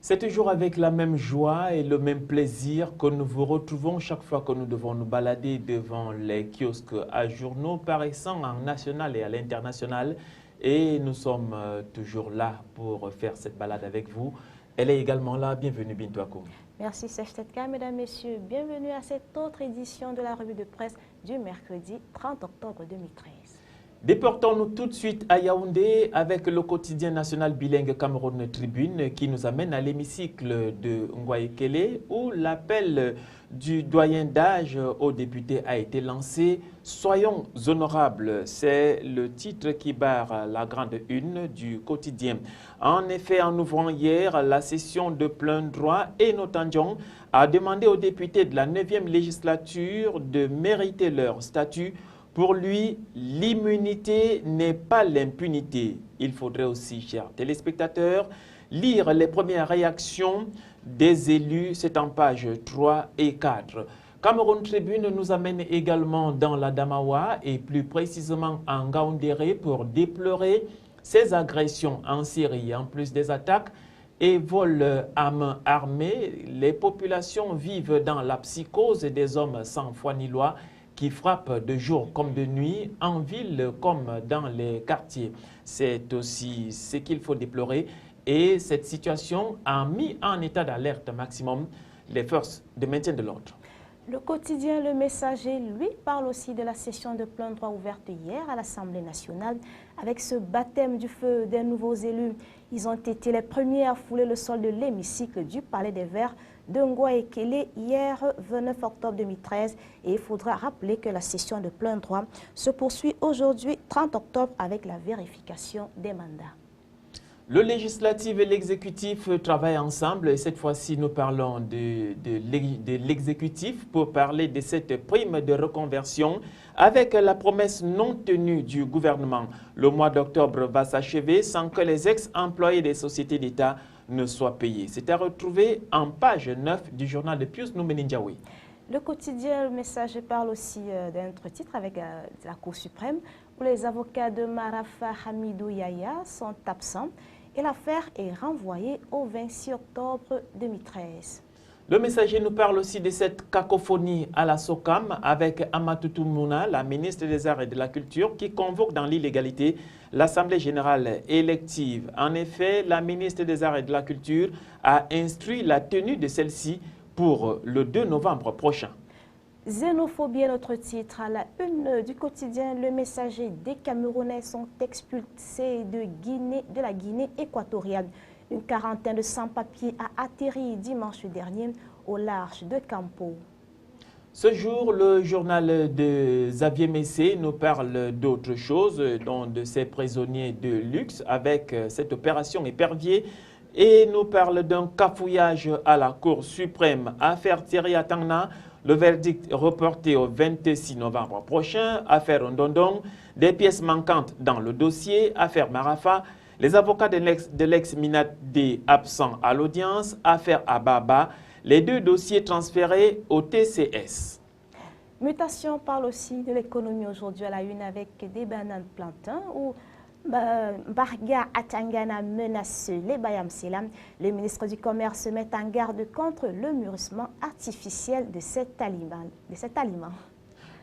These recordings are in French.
C'est toujours avec la même joie et le même plaisir que nous vous retrouvons chaque fois que nous devons nous balader devant les kiosques à journaux paraissant en national et à l'international. Et nous sommes toujours là pour faire cette balade avec vous. Elle est également là. Bienvenue, Bintou Akoum. Merci Serge Tetka. Mesdames, Messieurs, bienvenue à cette autre édition de la revue de presse du mercredi 30 octobre 2013. Déportons-nous tout de suite à Yaoundé avec le quotidien national bilingue Cameroun Tribune qui nous amène à l'hémicycle de Ngwaekele où l'appel du doyen d'âge aux députés a été lancé. Soyons honorables, c'est le titre qui barre la grande une du quotidien. En effet, en ouvrant hier la session de plein droit, Eno Tandiong a demandé aux députés de la 9e législature de mériter leur statut. Pour lui, l'immunité n'est pas l'impunité. Il faudrait aussi, chers téléspectateurs, lire les premières réactions des élus, c'est en page 3 et 4. Cameroun Tribune nous amène également dans la Damawa et plus précisément en Ngaoundéré pour déplorer ces agressions en Syrie. En plus des attaques et vols à main armée, les populations vivent dans la psychose des hommes sans foi ni loi qui frappent de jour comme de nuit, en ville comme dans les quartiers. C'est aussi ce qu'il faut déplorer et cette situation a mis en état d'alerte maximum les forces de maintien de l'ordre. Le quotidien Le Messager, lui, parle aussi de la session de plein droit ouverte hier à l'Assemblée nationale avec ce baptême du feu des nouveaux élus. Ils ont été les premiers à fouler le sol de l'hémicycle du Palais des Verts de Ngwaekele hier 29 octobre 2013 et il faudra rappeler que la session de plein droit se poursuit aujourd'hui 30 octobre avec la vérification des mandats. Le législatif et l'exécutif travaillent ensemble et cette fois-ci nous parlons de l'exécutif pour parler de cette prime de reconversion avec la promesse non tenue du gouvernement. Le mois d'octobre va s'achever sans que les ex-employés des sociétés d'État ne soient payés. C'est à retrouver en page 9 du journal de Pius Nouménindiaoui. Le quotidien Le Messager parle aussi d'un autre titre avec la Cour suprême où les avocats de Marafa Hamidou Yaya sont absents et l'affaire est renvoyée au 26 octobre 2013. Le Messager nous parle aussi de cette cacophonie à la SOCAM avec Amatoutou Mouna, la ministre des Arts et de la Culture, qui convoque dans l'illégalité l'Assemblée générale élective. En effet, la ministre des Arts et de la Culture a instruit la tenue de celle-ci pour le 2 novembre prochain. Xénophobie est notre titre. À la une du quotidien Le Messager, des Camerounais sont expulsés de la Guinée équatoriale. Une quarantaine de sans-papiers a atterri dimanche dernier au large de Campo. Ce jour, le journal de Xavier Messé nous parle d'autre chose, dont de ces prisonniers de luxe avec cette opération épervier et nous parle d'un cafouillage à la Cour suprême. Affaire Thierry Atangna, le verdict reporté au 26 novembre prochain. Affaire Ndondong, des pièces manquantes dans le dossier. Affaire Marafa, les avocats de l'ex-Minade absents à l'audience. Affaire Ababa, les deux dossiers transférés au TCS. Mutation parle aussi de l'économie aujourd'hui à la une avec des bananes plantains où Barga Atangana menace les Bayam Selam. Le ministre du Commerce se met en garde contre le mûrissement artificiel de cet aliment.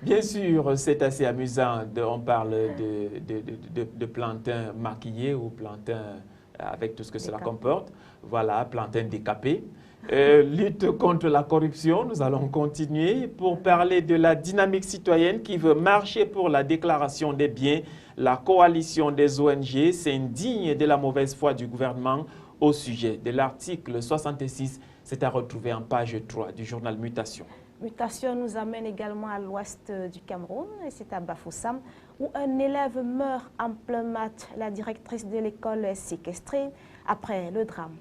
Bien sûr, c'est assez amusant. On parle de plantains maquillés ou plantains avec tout ce que cela comporte. Voilà, plantains décapés. Lutte contre la corruption, nous allons continuer pour parler de la dynamique citoyenne qui veut marcher pour la déclaration des biens. La coalition des ONG s'indigne de la mauvaise foi du gouvernement au sujet de l'article 66. C'est à retrouver en page 3 du journal Mutation. Mutation nous amène également à l'ouest du Cameroun, et c'est à Bafoussam, où un élève meurt en plein mat. La directrice de l'école est séquestrée après le drame.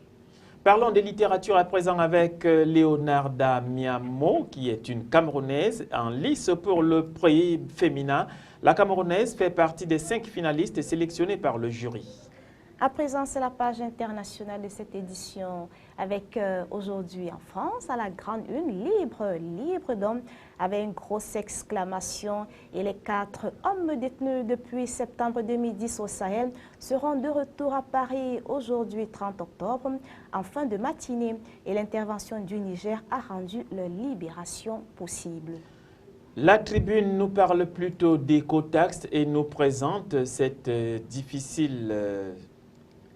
Parlons de littérature à présent avec Léonarda Miamo, qui est une Camerounaise en lice pour le prix féminin. La Camerounaise fait partie des 5 finalistes sélectionnés par le jury. À présent, c'est la page internationale de cette édition avec aujourd'hui en France, à la grande une, libre d'hommes, avec une grosse exclamation. Et les 4 hommes détenus depuis septembre 2010 au Sahel seront de retour à Paris aujourd'hui 30 octobre en fin de matinée. Et l'intervention du Niger a rendu leur libération possible. La tribune nous parle plutôt d'écotaxe et nous présente cette difficile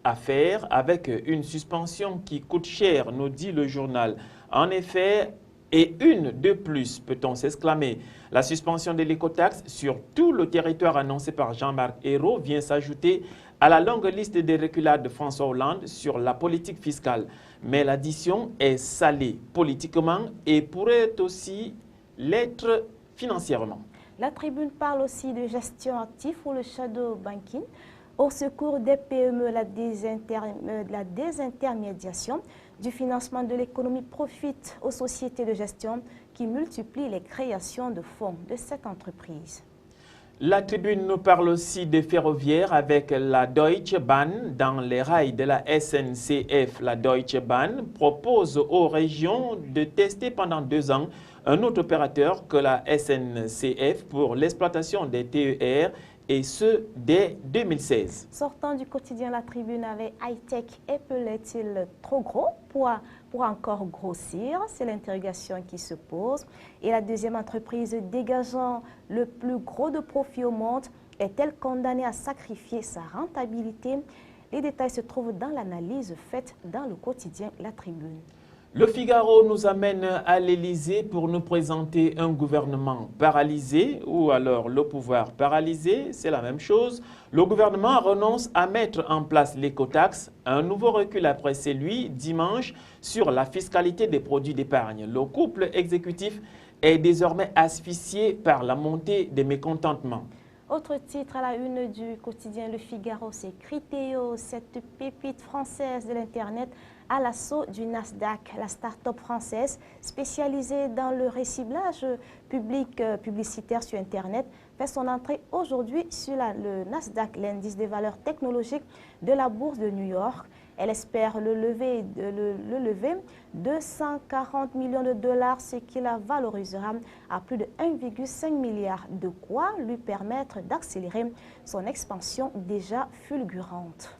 affaire avec une suspension qui coûte cher, nous dit le journal. En effet, et une de plus, peut-on s'exclamer. La suspension de l'écotaxe sur tout le territoire annoncée par Jean-Marc Ayrault vient s'ajouter à la longue liste des reculades de François Hollande sur la politique fiscale. Mais l'addition est salée politiquement et pourrait aussi l'être financièrement. La tribune parle aussi de gestion active ou le shadow banking. Au secours des PME, la désintermédiation du financement de l'économie profite aux sociétés de gestion qui multiplient les créations de fonds de cette entreprise. La tribune nous parle aussi des ferroviaires avec la Deutsche Bahn dans les rails de la SNCF. La Deutsche Bahn propose aux régions de tester pendant 2 ans un autre opérateur que la SNCF pour l'exploitation des TER et ce dès 2016. Sortant du quotidien La Tribune avec high-tech, Apple est-il trop gros pour encore grossir? C'est l'interrogation qui se pose. Et la deuxième entreprise dégageant le plus gros de profit au monde est-elle condamnée à sacrifier sa rentabilité? Les détails se trouvent dans l'analyse faite dans le quotidien La Tribune. Le Figaro nous amène à l'Élysée pour nous présenter un gouvernement paralysé ou alors le pouvoir paralysé, c'est la même chose. Le gouvernement renonce à mettre en place l'écotaxe, un nouveau recul après celui dimanche sur la fiscalité des produits d'épargne. Le couple exécutif est désormais asphyxié par la montée des mécontentements. Autre titre à la une du quotidien Le Figaro, c'est Criteo, cette pépite française de l'Internet à l'assaut du Nasdaq. La start-up française spécialisée dans le reciblage publicitaire sur Internet fait son entrée aujourd'hui sur le Nasdaq, l'indice des valeurs technologiques de la bourse de New York. Elle espère le lever 240 millions de dollars, ce qui la valorisera à plus de 1,5 milliard, de quoi lui permettre d'accélérer son expansion déjà fulgurante.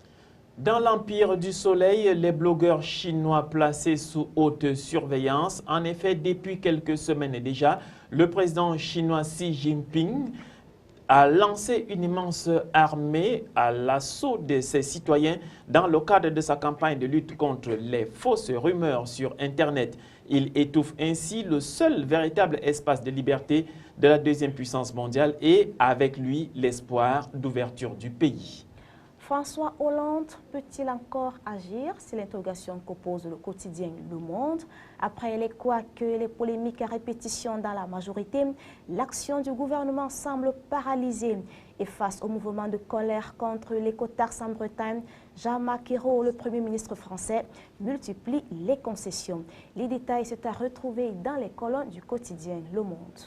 Dans l'empire du soleil, les blogueurs chinois placés sous haute surveillance. En effet, depuis quelques semaines déjà, le président chinois Xi Jinping a lancé une immense armée à l'assaut de ses citoyens dans le cadre de sa campagne de lutte contre les fausses rumeurs sur Internet. Il étouffe ainsi le seul véritable espace de liberté de la deuxième puissance mondiale et avec lui l'espoir d'ouverture du pays. François Hollande peut-il encore agir? C'est l'interrogation que pose le quotidien Le Monde. Après les couacs et les polémiques à répétition dans la majorité, l'action du gouvernement semble paralysée. Et face au mouvement de colère contre l'écotaxe en Bretagne, Jean-Marc Ayrault, le Premier ministre français, multiplie les concessions. Les détails sont à retrouver dans les colonnes du quotidien Le Monde.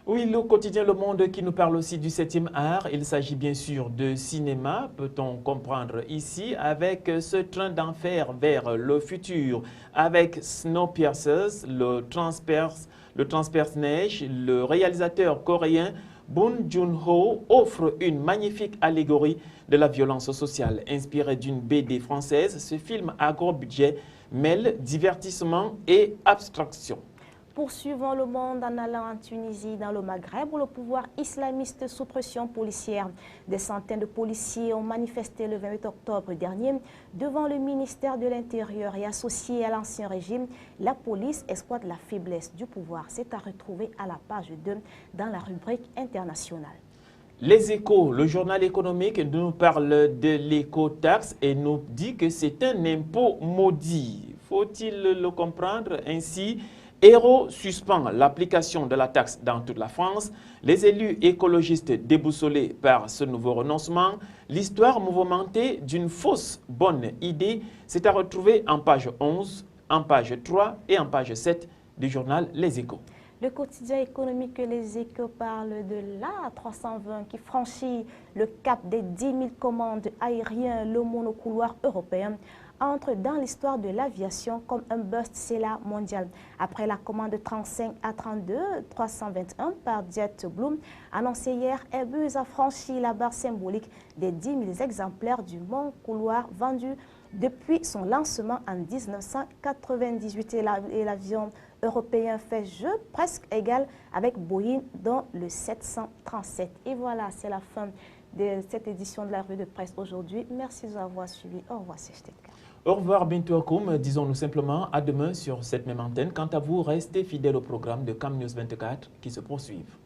Oui, le quotidien Le Monde qui nous parle aussi du 7e art. Il s'agit bien sûr de cinéma, peut-on comprendre ici, avec ce train d'enfer vers le futur. Avec Snowpiercer, le transperce-neige, le réalisateur coréen Bong Joon-ho offre une magnifique allégorie de la violence sociale. Inspiré d'une BD française, ce film à gros budget mêle divertissement et abstraction. Poursuivons Le Monde en allant en Tunisie, dans le Maghreb, où le pouvoir islamiste sous pression policière. Des centaines de policiers ont manifesté le 28 octobre dernier devant le ministère de l'Intérieur et associé à l'ancien régime. La police exploite la faiblesse du pouvoir. C'est à retrouver à la page 2 dans la rubrique internationale. Les Échos, le journal économique, nous parle de l'écotaxe et nous dit que c'est un impôt maudit. Faut-il le comprendre ainsi? Ayrault suspend l'application de la taxe dans toute la France. Les élus écologistes déboussolés par ce nouveau renoncement. L'histoire mouvementée d'une fausse bonne idée, c'est à retrouver en page 11, en page 3 et en page 7 du journal Les Échos. Le quotidien économique Les Échos parle de l'A320 qui franchit le cap des 10 000 commandes aériennes. Le monocouloir européen entre dans l'histoire de l'aviation comme un best-seller mondial. Après la commande 35 A32 321 par JetBlue, annoncée hier, Airbus a franchi la barre symbolique des 10 000 exemplaires du monocouloir vendus depuis son lancement en 1998. Et l'avion européen fait jeu presque égal avec Boeing dans le 737. Et voilà, c'est la fin de cette édition de la revue de presse aujourd'hui. Merci de nous avoir suivis. Au revoir, c'est Ch'tétka. Au revoir Bintou Akoum, disons-nous simplement à demain sur cette même antenne. Quant à vous, restez fidèles au programme de CAM News 24 qui se poursuivent.